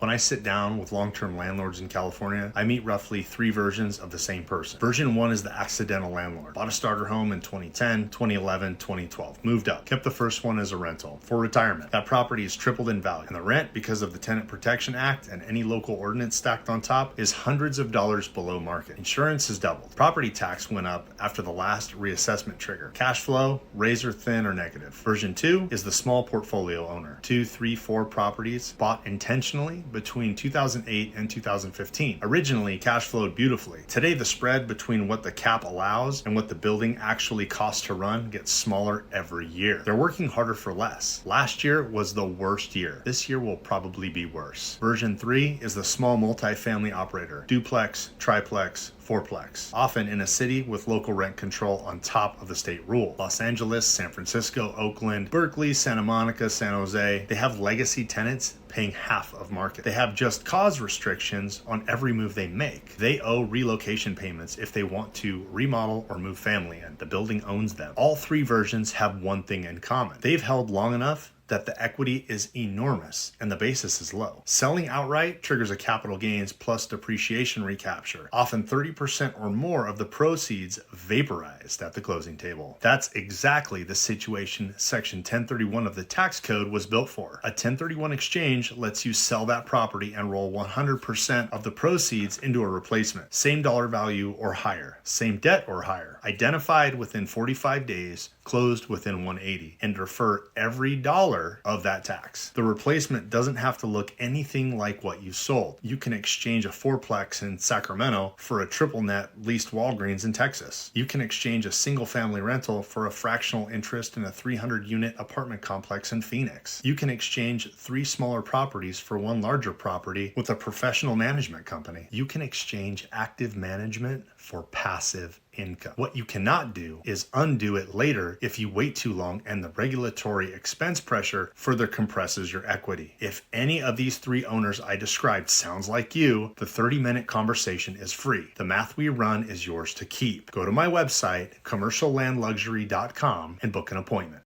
When I sit down with long-term landlords in California, I meet roughly 3 versions of the same person. Version 1 is the accidental landlord. Bought a starter home in 2010, 2011, 2012. Moved up. Kept the first one as a rental for retirement. That property is tripled in value. And the rent, because of the Tenant Protection Act and any local ordinance stacked on top, is hundreds of dollars below market. Insurance has doubled. Property tax went up after the last reassessment trigger. Cash flow, razor thin or negative. Version 2 is the small portfolio owner. 2, 3, 4 properties bought intentionally between 2008 and 2015. Originally, cash flowed beautifully. Today, the spread between what the cap allows and what the building actually costs to run gets smaller every year. They're working harder for less. Last year was the worst year. This year will probably be worse. Version 3 is the small multifamily operator. Duplex, triplex, fourplex, often in a city with local rent control on top of the state rule. Los Angeles, San Francisco, Oakland, Berkeley, Santa Monica, San Jose, they have legacy tenants paying half of market. They have just cause restrictions on every move they make. They owe relocation payments if they want to remodel or move family in. The building owns them. All 3 versions have one thing in common. They've held long enough that the equity is enormous and the basis is low. Selling outright triggers a capital gains plus depreciation recapture, often 30% or more of the proceeds vaporized at the closing table. That's exactly the situation Section 1031 of the tax code was built for. A 1031 exchange lets you sell that property and roll 100% of the proceeds into a replacement. Same dollar value or higher, same debt or higher, identified within 45 days, closed within 180, and defer every dollar of that tax. The replacement doesn't have to look anything like what you sold. You can exchange a fourplex in Sacramento for a triple net leased Walgreens in Texas. You can exchange a single family rental for a fractional interest in a 300 unit apartment complex in Phoenix. You can exchange 3 smaller properties for 1 larger property with a professional management company. You can exchange active management for passive income. What you cannot do is undo it later if you wait too long and the regulatory expense pressure further compresses your equity. If any of these 3 owners I described sounds like you, the 30-minute conversation is free. The math we run is yours to keep. Go to my website, commerciallandluxury.com, and book an appointment.